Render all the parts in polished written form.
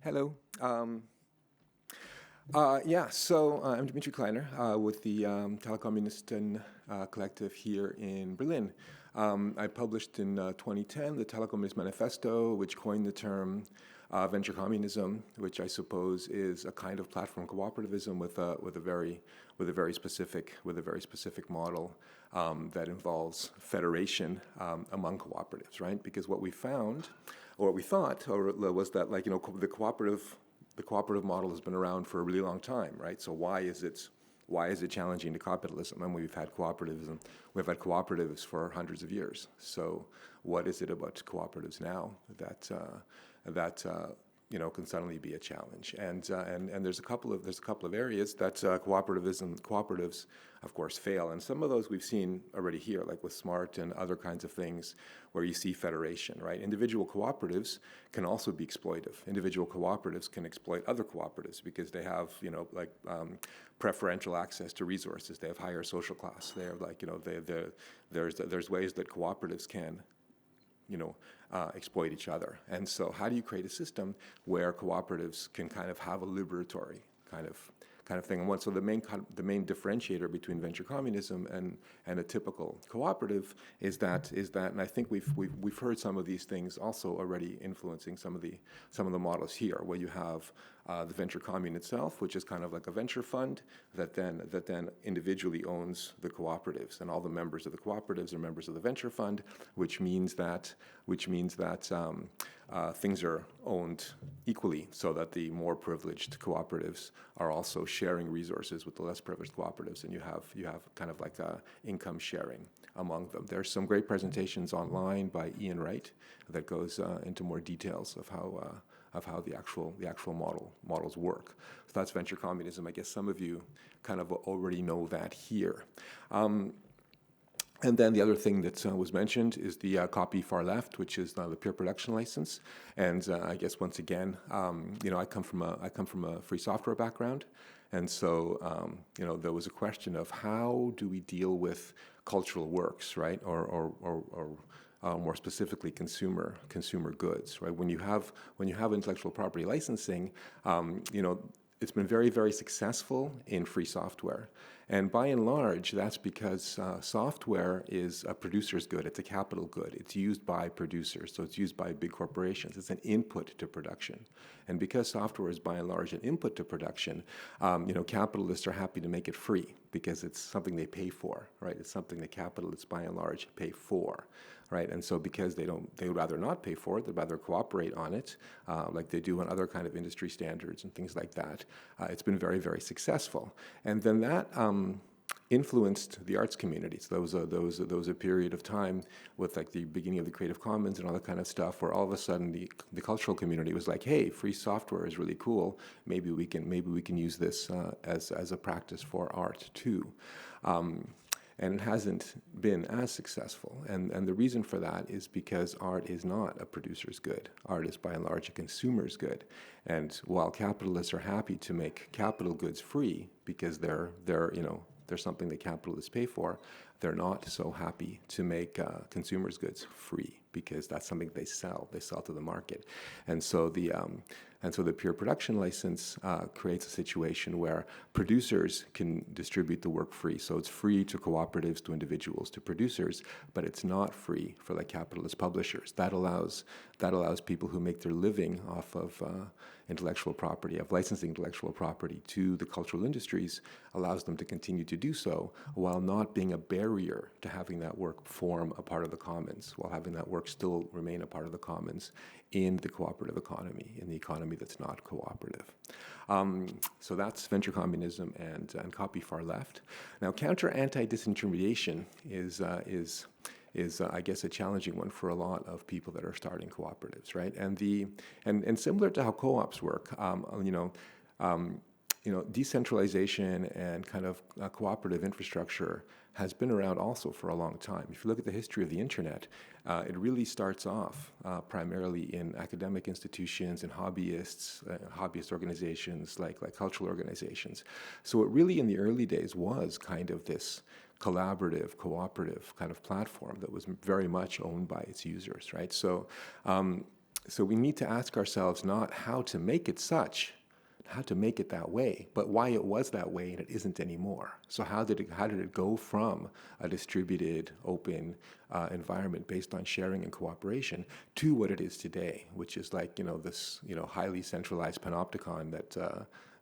Hello. So I'm Dmytri Kleiner with the Telecommunisten Collective here in Berlin. I published in 2010 the Telecommunist Manifesto, which coined the term venture communism, which I suppose is a kind of platform cooperativism with a very specific model that involves federation among cooperatives, right? Because what we found, or what we thought, was that the cooperative model has been around for a really long time, right? So why is it challenging to capitalism? And we've had cooperatives for hundreds of years. So what is it about cooperatives now that can suddenly be a challenge? And there's a couple of areas that cooperatives, of course, fail. And some of those we've seen already here, like with SMART and other kinds of things where you see federation, right? Individual cooperatives can also be exploitive. Individual cooperatives can exploit other cooperatives because they have, preferential access to resources. They have higher social class. They have there's ways that cooperatives can exploit each other. And so how do you create a system where cooperatives can kind of have a liberatory kind of thing? And so the main differentiator between venture communism and a typical cooperative is that, and I think we've heard some of these things also already influencing some of the models here, where you have the venture commune itself, which is kind of like a venture fund that then individually owns the cooperatives, and all the members of the cooperatives are members of the venture fund, which means that things are owned equally, so that the more privileged cooperatives are also sharing resources with the less privileged cooperatives, and you have kind of like a income sharing among them. There's some great presentations online by Ian Wright that goes into more details of how the actual models work. So that's venture communism. I guess some of you kind of already know that here. And then the other thing that was mentioned is the copy far left, which is the peer production license. And I guess once again, I come from a free software background, and so there was a question of how do we deal with cultural works, right, or more specifically consumer goods, right? When you have intellectual property licensing, it's been very, very successful in free software. And by and large, that's because software is a producer's good. It's a capital good. It's used by producers, so it's used by big corporations. It's an input to production. And because software is by and large an input to production, capitalists are happy to make it free because it's something they pay for, right? It's something that capitalists by and large pay for, right? And so because they would rather not pay for it, they'd rather cooperate on it, like they do on other kind of industry standards and things like that. It's been very, very successful. And then that influenced the arts community. So there was a period of time with like the beginning of the Creative Commons and all that kind of stuff, where all of a sudden the cultural community was like, hey, free software is really cool. Maybe we can use this as a practice for art too. And it hasn't been as successful. And the reason for that is because art is not a producer's good. Art is by and large a consumer's good. And while capitalists are happy to make capital goods free because they're something that capitalists pay for, they're not so happy to make consumers' goods free because that's something they sell. They sell to the market. And so the peer production license creates a situation where producers can distribute the work free. So it's free to cooperatives, to individuals, to producers, but it's not free for like capitalist publishers. That allows people who make their living off of intellectual property, of licensing intellectual property to the cultural industries, allows them to continue to do so while not being a barrier to having that work form a part of the commons, while having that work still remain a part of the commons in the cooperative economy, in the economy that's not cooperative. So that's venture communism and copy far left. Now, counterantidisintermediation is I guess a challenging one for a lot of people that are starting cooperatives, right? And similar to how co-ops work, decentralization and kind of cooperative infrastructure has been around also for a long time. If you look at the history of the internet, it really starts off primarily in academic institutions and hobbyist organizations like cultural organizations. So it really in the early days was kind of this collaborative, cooperative kind of platform that was very much owned by its users, right? So so we need to ask ourselves not how to make it such, how to make it that way, but why it was that way and it isn't anymore. So how did it go from a distributed, open environment based on sharing and cooperation to what it is today, which is like, this, highly centralized panopticon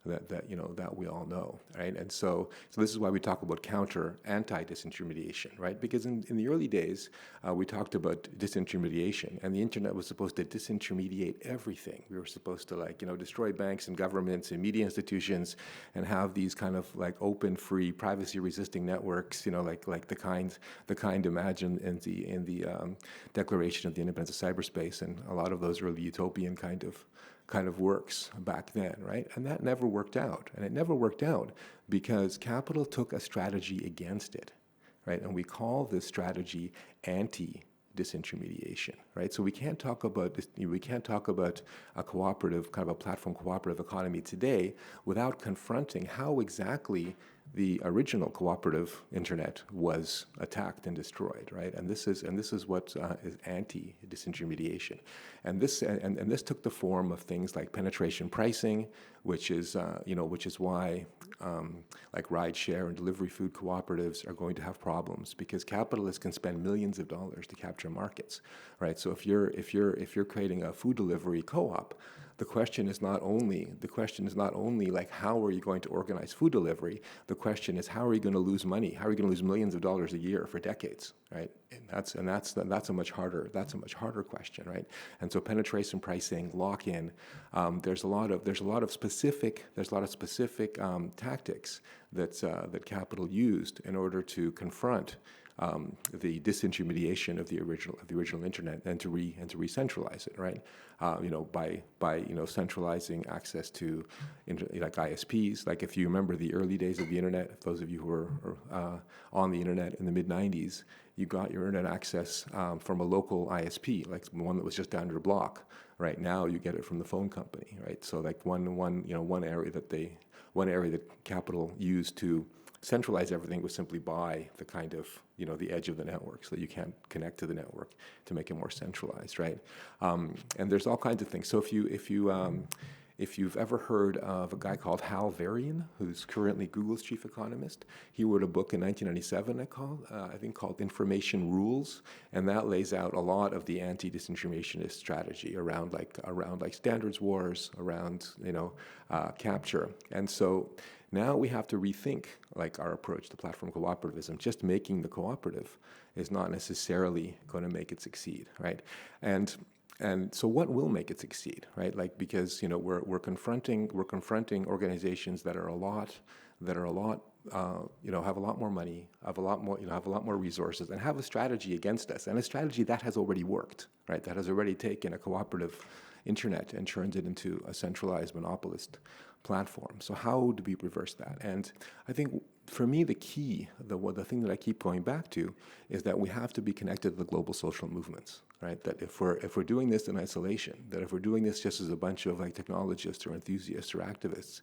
that we all know, right? And so this is why we talk about anti-disintermediation, right? Because in the early days, we talked about disintermediation, and the internet was supposed to disintermediate everything. We were supposed to destroy banks and governments and media institutions and have these kind of open, free, privacy-resisting networks, like the kind imagined in the Declaration of the Independence of Cyberspace, and a lot of those early utopian kind of works back then, right? And that never worked out. And it never worked out because capital took a strategy against it, right? And we call this strategy anti-disintermediation, right? So we can't talk about a cooperative, kind of a platform cooperative economy today without confronting how exactly the original cooperative internet was attacked and destroyed, right? And this is what is anti-disintermediation, and this took the form of things like penetration pricing, which is why like rideshare and delivery food cooperatives are going to have problems because capitalists can spend millions of dollars to capture markets, right? So if you're creating a food delivery co-op, the question is not only like how are you going to organize food delivery. The question is how are you going to lose money? How are you going to lose millions of dollars a year for decades, right? And that's a much harder question, right? And so penetration pricing, lock-in. There's a lot of specific tactics that capital used in order to confront the disintermediation of the original internet and to re-centralize it, right? By centralizing access to like ISPs. Like if you remember the early days of the internet, those of you who were on the internet in the mid-90s, you got your internet access from a local ISP, like one that was just down your block. Right now, you get it from the phone company, right? So like one area that capital used to centralize everything was simply buy the kind of, the edge of the network so that you can't connect to the network to make it more centralized, right? And there's all kinds of things. So if you've ever heard of a guy called Hal Varian, who's currently Google's chief economist, he wrote a book in 1997 called Information Rules, and that lays out a lot of the anti-disintermediationist strategy around standards wars, around capture. And so now we have to rethink our approach to platform cooperativism. Just making the cooperative is not necessarily going to make it succeed, right? And so what will make it succeed, right? Because we're confronting organizations that are a lot have a lot more money, have a lot more resources, and have a strategy against us, and a strategy that has already worked, right? That has already taken a cooperative internet and turns it into a centralized monopolist platform. So how do we reverse that? And I think for me, the key, the thing that I keep going back to, is that we have to be connected to the global social movements, right? That if we're doing this in isolation, that if we're doing this just as a bunch of technologists or enthusiasts or activists,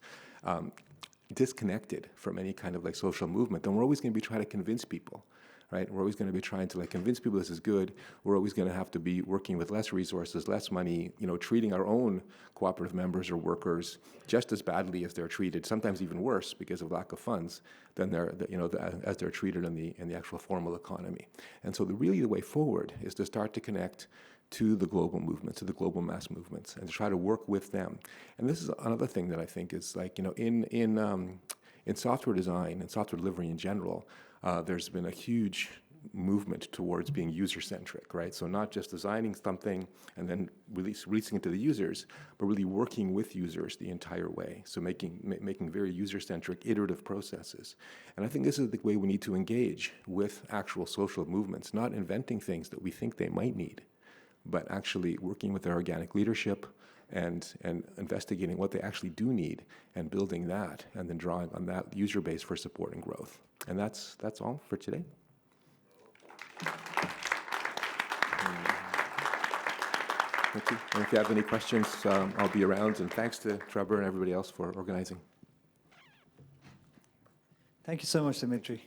disconnected from any kind of social movement, then we're always going to be trying to convince people, right? We're always going to be trying to convince people this is good. We're always going to have to be working with less resources, less money, treating our own cooperative members or workers just as badly as they're treated, sometimes even worse because of lack of funds than as they're treated in the actual formal economy. And so the way forward is to start to connect to the global movements, to the global mass movements, and to try to work with them. And this is another thing that I think is in software design and software delivery in general, there's been a huge movement towards being user-centric, right? So not just designing something and then releasing it to the users, but really working with users the entire way. So making very user-centric, iterative processes. And I think this is the way we need to engage with actual social movements, not inventing things that we think they might need, but actually working with their organic leadership and investigating what they actually do need and building that, and then drawing on that user base for support and growth. And that's all for today. Thank you. And if you have any questions, I'll be around. And thanks to Trebor and everybody else for organizing. Thank you so much, Dmytri.